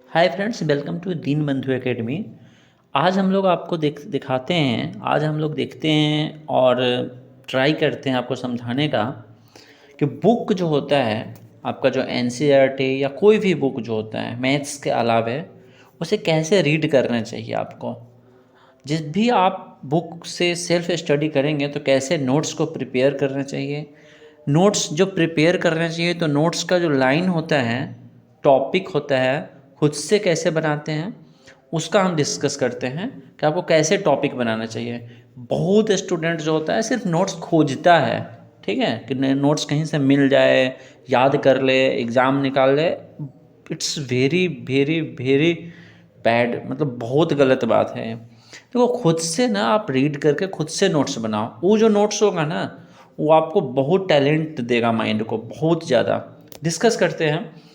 Hi friends, welcome to Deenbandhu academy. आज हम लोग आपको दिखाते हैं। आज हम लोग देखते हैं और ट्राई करते हैं आपको समझाने का कि बुक जो होता है आपका, जो एनसीईआरटी या कोई भी बुक जो होता है मैथ्स के अलावा, उसे कैसे रीड करना चाहिए आपको। जिस भी आप बुक से सेल्फ स्टडी करेंगे तो कैसे नोट्स को प्रिपेयर करना चाहिए। नोट्स जो प्रिपेयर करना चाहिए तो नोट्स का जो लाइन होता है, टॉपिक होता है, खुद से कैसे बनाते हैं उसका हम डिस्कस करते हैं कि आपको कैसे टॉपिक बनाना चाहिए। बहुत स्टूडेंट जो होता है सिर्फ नोट्स खोजता है, ठीक है, कि नोट्स कहीं से मिल जाए, याद कर ले, एग्ज़ाम निकाल ले। It's very very very bad, मतलब बहुत गलत बात है। देखो, खुद से ना आप रीड करके खुद से नोट्स बनाओ। वो जो नोट्स होगा ना, वो आपको बहुत टैलेंट देगा, माइंड को बहुत ज़्यादा। डिस्कस करते हैं।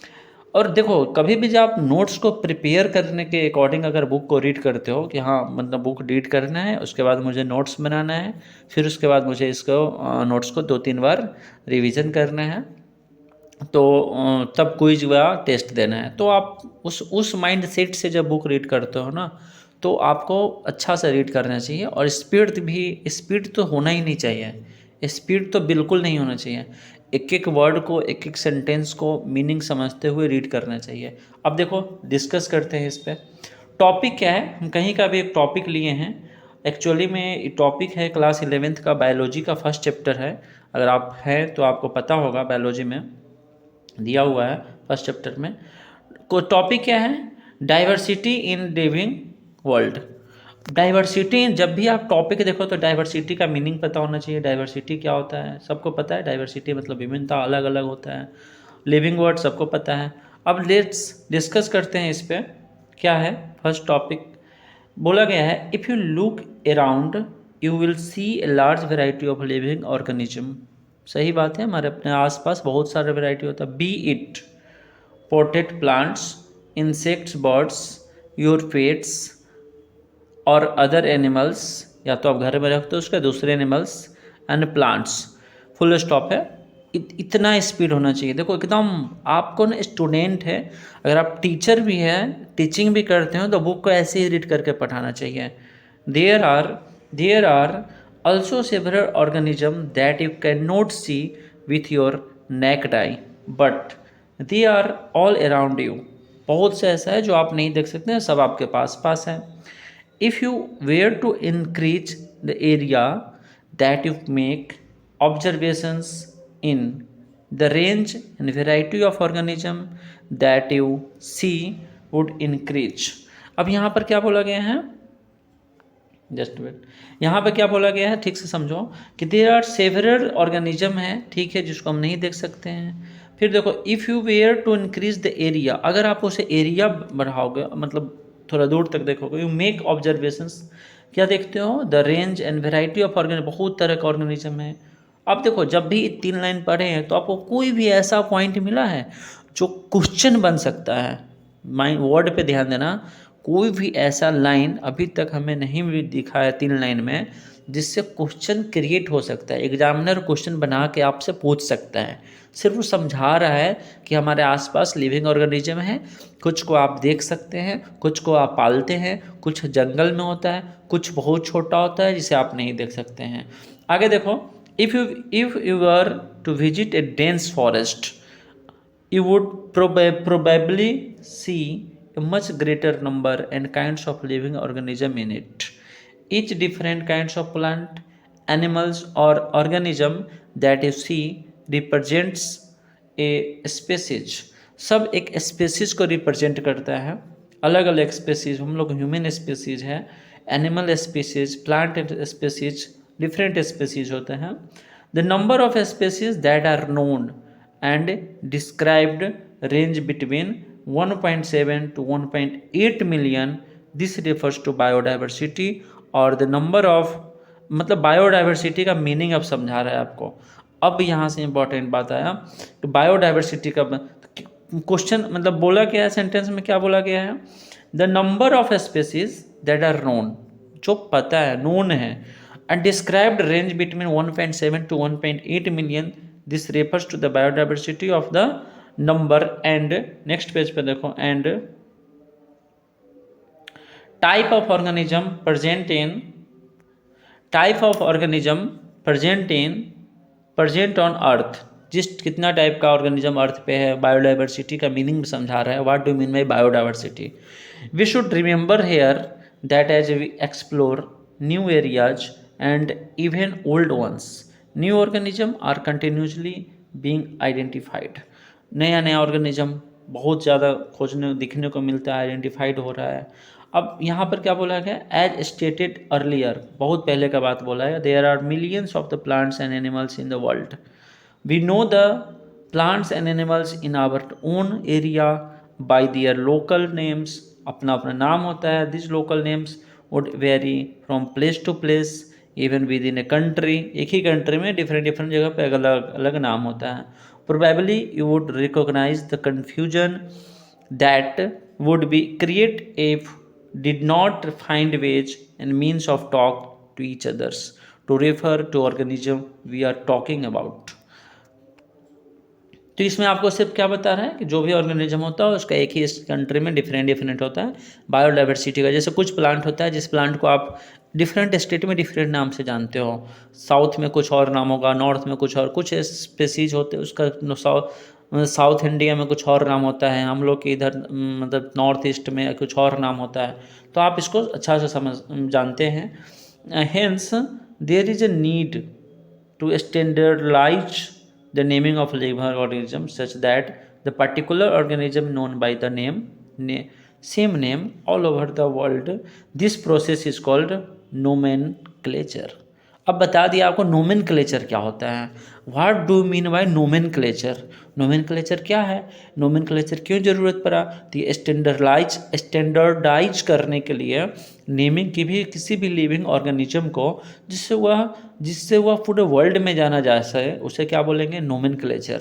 और देखो, कभी भी जब आप नोट्स को प्रिपेयर करने के अकॉर्डिंग अगर बुक को रीड करते हो कि हाँ, मतलब बुक रीड करना है, उसके बाद मुझे नोट्स बनाना है, फिर उसके बाद मुझे इसको नोट्स को 2-3 बार रिवीजन करना है, तो तब क्विज या टेस्ट देना है, तो आप उस माइंड सेट से जब बुक रीड करते हो ना, तो आपको अच्छा से रीड करना चाहिए। और स्पीड तो होना ही नहीं चाहिए। स्पीड तो बिल्कुल नहीं होना चाहिए। एक एक वर्ड को, एक एक सेंटेंस को मीनिंग समझते हुए रीड करना चाहिए। अब देखो, डिस्कस करते हैं इस पर। टॉपिक क्या है, हम कहीं का भी एक टॉपिक लिए हैं। एक्चुअली में टॉपिक है क्लास 11th का, बायोलॉजी का फर्स्ट चैप्टर है। अगर आप हैं तो आपको पता होगा, बायोलॉजी में दिया हुआ है फर्स्ट चैप्टर में। को टॉपिक क्या है? Diversity in living world. Diversity, जब भी आप टॉपिक देखो तो डाइवर्सिटी का मीनिंग पता होना चाहिए। डाइवर्सिटी क्या होता है सबको पता है। डाइवर्सिटी मतलब विभिन्नता, अलग अलग होता है। लिविंग वर्ल्ड सबको पता है। अब लेट्स डिस्कस करते हैं इस पर। क्या है फर्स्ट टॉपिक? बोला गया है, if you look around you will see a large variety of living organism. सही बात है, हमारे अपने आसपास बहुत सारे वैरायटी होता है। B it potted plants, insects, birds, your pets और अदर एनिमल्स, या तो आप घर में रखते हो उसके दूसरे animals, and plants. Full stop है। इतना स्पीड होना चाहिए। देखो, एकदम आपको ना, स्टूडेंट है, अगर आप टीचर भी हैं, टीचिंग भी करते हो, तो बुक को ऐसे ही रीड करके पढ़ाना चाहिए। There are also several organism that you can not see with your naked eye, but they are all around you. बहुत से ऐसा है जो आप नहीं देख सकते हैं, सब आपके पास पास है। If you were to increase the area that you make observations in, the range and variety of organism that you see would increase। अब यहाँ पर क्या बोला गया है? Just wait. यहाँ पे क्या बोला गया है, ठीक से समझो कि देयर आर सेवरल ऑर्गेनिज्म है, ठीक है, जिसको हम नहीं देख सकते हैं। फिर देखो, if you were to increase the area, अगर आप उसे एरिया बढ़ाओगे, मतलब थोड़ा दूर तक देखोगे, यू मेक ऑब्जर्वेशंस, क्या देखते हो? The range and variety of organism, बहुत तरह का ऑर्गेनिज्म है। अब देखो, जब भी 3 लाइन पढ़े हैं तो आपको कोई भी ऐसा पॉइंट मिला है जो क्वेश्चन बन सकता है? माइंड वर्ड पे ध्यान देना। कोई भी ऐसा लाइन अभी तक हमें नहीं भी दिखा है 3 लाइन में जिससे क्वेश्चन क्रिएट हो सकता है। एग्जामिनर क्वेश्चन बना के आपसे पूछ सकता है। सिर्फ वो समझा रहा है कि हमारे आसपास लिविंग ऑर्गेनिज्म है, कुछ को आप देख सकते हैं, कुछ को आप पालते हैं, कुछ जंगल में होता है, कुछ बहुत छोटा होता है जिसे आप नहीं देख सकते हैं। आगे देखो, if you are to visit a dense forest, you would probably see a much greater number and kinds of living organism in it. Each different kinds of plant, animals or organism that you see represents a species। सब एक species को represent करता है। अलग अलग species, हम लोग human species है, animal species, plant species, different species होते हैं। The number of species that are known and described range between 1.7 to 1.8 million। this refers to biodiversity। और the number of, मतलब बायोडाइवर्सिटी का मीनिंग अब समझा रहा है आपको। अब यहाँ से इंपॉर्टेंट बात आया कि बायोडाइवर्सिटी का क्वेश्चन, मतलब बोला गया है सेंटेंस में, क्या बोला गया है? The number of species that are known, जो पता है, नोन है, and described range between 1.7 to 1.8 million. This refers to the biodiversity of the number. And next page पे देखो, and type of organism present in type of organism present on earth, जिस कितना type का organism अर्थ पे है, biodiversity का meaning भी समझा रहा है, what do mean by biodiversity. We should remember here that as we explore new areas and even old ones, new organism are continuously being identified. नया नया ऑर्गेनिज्म बहुत ज़्यादा खोजने दिखने को मिलता है, आइडेंटिफाइड हो रहा है। अब यहाँ पर क्या बोला गया, एज स्टेटेड अर्लियर, बहुत पहले का बात बोला है, there are millions of the plants and animals in the world, we know the plants and animals in our own area by their local names, अपना अपना नाम होता है, this local names would vary from place to place even within a country, एक ही country में different different जगह पे अलग अलग नाम होता है। Probably you would recognise the confusion that would be create if did not find ways and means of talk to each others to refer to organism we are talking about। तो इसमें आपको सिर्फ क्या बता रहा है कि जो भी ऑर्गेनिज्म होता है उसका एक ही इस कंट्री में डिफरेंट डिफरेंट होता है बायोडाइवर्सिटी का। जैसे कुछ प्लांट होता है जिस प्लांट को आप डिफरेंट स्टेट में डिफरेंट नाम से जानते हो, साउथ में कुछ और नाम होगा, नॉर्थ में कुछ और, कुछ स्पेसीज होते हैं उसका साउथ इंडिया में कुछ और नाम होता है, हम लोग के इधर मतलब नॉर्थ ईस्ट में कुछ और नाम होता है, तो आप इसको अच्छा से समझ जानते हैं। Hence there is a need to standardise the naming of living organism such that the particular organism known by the same name all over the world, this process is called nomenclature। अब बता दिया आपको nomenclature क्या होता है, what do mean by nomenclature. Nomenclature क्या है, nomenclature क्यों ज़रूरत पड़ा, तो ये स्टैंडर्डाइज करने के लिए नेमिंग की भी किसी भी लिविंग ऑर्गेनिज्म को जिससे वह पूरे वर्ल्ड में जाना जा सके, उसे क्या बोलेंगे, नोमेनक्लेचर।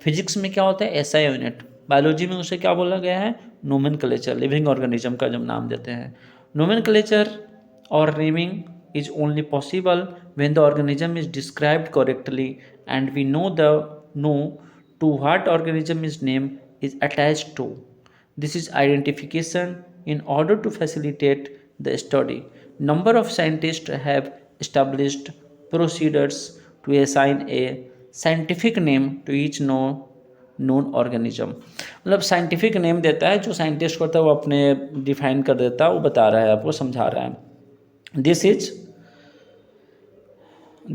फिजिक्स में क्या होता है, एसआई यूनिट, बायोलॉजी में उसे क्या बोला गया है, नोमेनक्लेचर, लिविंग ऑर्गेनिज्म का जब नाम देते हैं। नोमेनक्लेचर और naming is only possible when the organism is described correctly and we know to what organism is name is attached to. This is identification in order to facilitate the study. Number of scientists have established procedures to assign a scientific name to each known organism। मतलब scientific name देता है, जो scientist होता है वो अपने define कर देता है, वो बता रहा है, आपको समझा रहा है।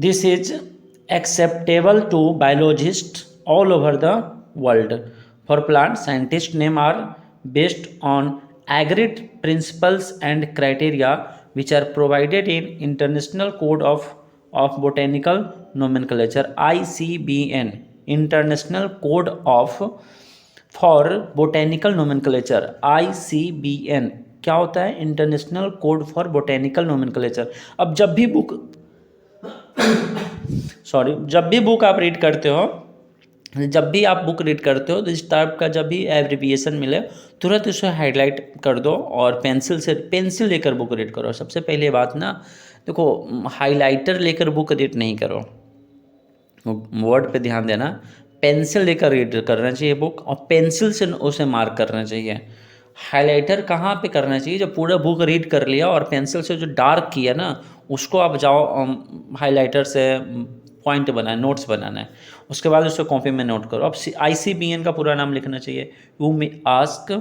This is acceptable to biologists all over the world. For plants, scientists' names are based on agreed principles and criteria which are provided in International Code of Botanical Nomenclature (ICBN). International Code for Botanical Nomenclature (ICBN) क्या होता है, international code for botanical nomenclature. अब जब भी book आप read करते हो, तो इस टाइप का जब भी एब्रिविएशन मिले तुरंत उसे हाईलाइट कर दो और पेंसिल लेकर बुक रीड करो। सबसे पहले बात ना, देखो हाईलाइटर लेकर बुक रीड नहीं करो, वर्ड पे ध्यान देना, पेंसिल लेकर रीड करना चाहिए बुक, और पेंसिल से उसे मार्क करना चाहिए। हाइलाइटर कहाँ पे करना चाहिए, जब पूरा बुक रीड कर लिया और पेंसिल से जो डार्क किया ना उसको आप जाओ हाइलाइटर से पॉइंट बनाए, नोट्स बनाना है, उसके बाद उसको कॉपी में नोट करो। अब ICBN का पूरा नाम लिखना चाहिए। You may ask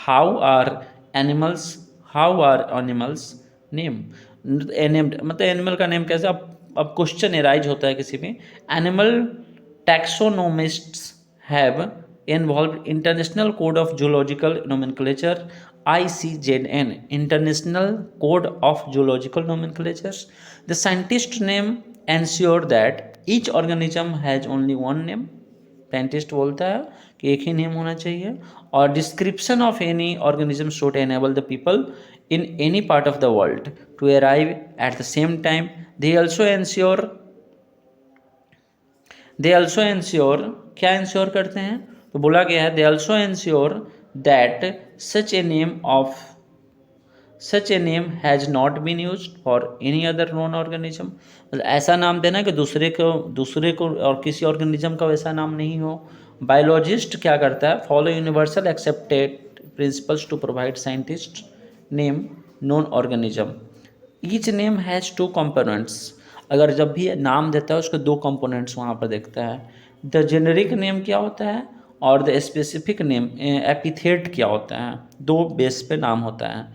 how are animals name, मतलब एनिमल का नेम कैसे, अब क्वेश्चन एराइज होता है किसी भी। Animal taxonomists have involved International Code of Zoological Nomenclature ICZN, International Code of Zoological Nomenclature. The scientist name ensure that each organism has only one name. Scientist बोलता है कि एक ही नेम होना चाहिए, और description of any organism should enable the people in any part of the world to arrive at the same time. They also ensure क्या ensure करते हैं, तो बोला गया है, they also ensure that such a name has not been used for any other known organism. मतलब ऐसा नाम देना कि दूसरे को और किसी ऑर्गेनिज्म का वैसा नाम नहीं हो। बायोलॉजिस्ट क्या करता है, follow universal accepted principles to provide scientist name known organism. Each name has two components. अगर जब भी नाम देता है उसके दो कंपोनेंट्स वहाँ पर देखता है. द जेनरिक नेम क्या होता है और द स्पेसिफिक नेम एपिथेट क्या होता है. दो बेस पे नाम होता है.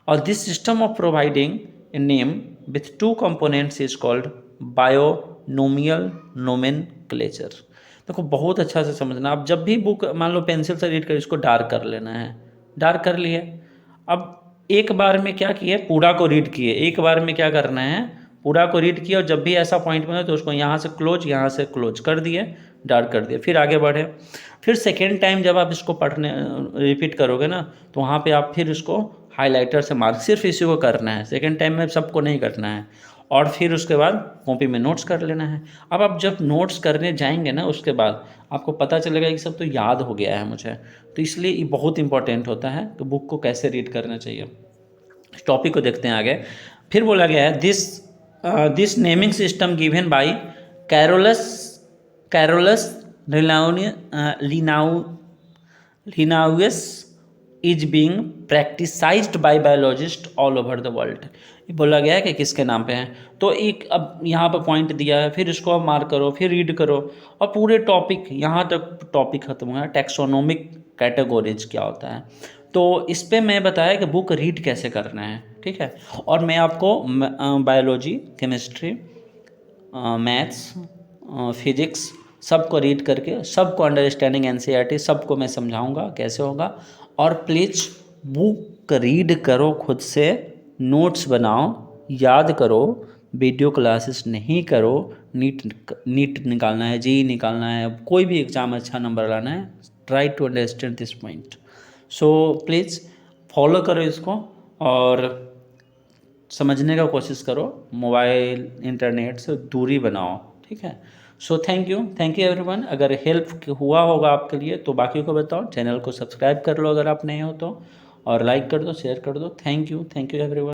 और this system of providing a name with two components is called binomial nomenclature. देखो बहुत अच्छा से समझना. आप जब भी बुक मान लो पेंसिल से रीड कर, इसको डार्क कर लेना है. डार्क कर लिए. अब एक बार में क्या किए, पूरा को रीड किए. एक बार में क्या करना है, पूरा को रीड किया और जब भी ऐसा पॉइंट बना तो उसको यहाँ से क्लोज कर दिए, डार्क कर दिए. फिर आगे बढ़े. फिर सेकेंड टाइम जब आप इसको पढ़ने रिपीट करोगे ना, तो वहाँ पे आप फिर इसको हाइलाइटर से मार्क, सिर्फ इसी को करना है. सेकेंड टाइम में सबको नहीं करना है. और फिर उसके बाद कॉपी में नोट्स कर लेना है. अब आप जब नोट्स करने जाएंगे ना, उसके बाद आपको पता चलेगा कि सब तो याद हो गया है मुझे. तो इसलिए ये बहुत इंपॉर्टेंट होता है कि बुक को कैसे रीड करना चाहिए. टॉपिक को देखते हैं आगे. फिर बोला गया है this naming system given by Carolus Linnaeus is being practised by biologist all over the world. ये बोला गया है कि किसके नाम पे है. तो एक अब यहाँ पर पॉइंट दिया है, फिर इसको आप मार्क करो, फिर रीड करो और पूरे टॉपिक यहाँ तक टॉपिक खत्म हुआ. टैक्सोनोमिक कैटेगोरीज क्या होता है, तो इस पे मैं बताया कि बुक रीड कैसे करना है. ठीक है. और मैं आपको बायोलॉजी, केमिस्ट्री, मैथ्स, फिजिक्स सबको रीड करके, सबको अंडरस्टैंडिंग एनसीईआरटी सबको मैं समझाऊंगा कैसे होगा. और प्लीज़ बुक रीड करो, खुद से नोट्स बनाओ, याद करो. वीडियो क्लासेस नहीं करो. नीट निकालना है, जी निकालना है, कोई भी एग्ज़ाम अच्छा नंबर लाना है. Try to understand this point. So please follow करो इसको और समझने का कोशिश करो. मोबाइल इंटरनेट से दूरी बनाओ. ठीक है. So thank you everyone. अगर हेल्प हुआ होगा आपके लिए तो बाकी को बताओ. चैनल को सब्सक्राइब कर लो अगर आप नए हो तो, और लाइक कर दो, शेयर कर दो. Thank you everyone.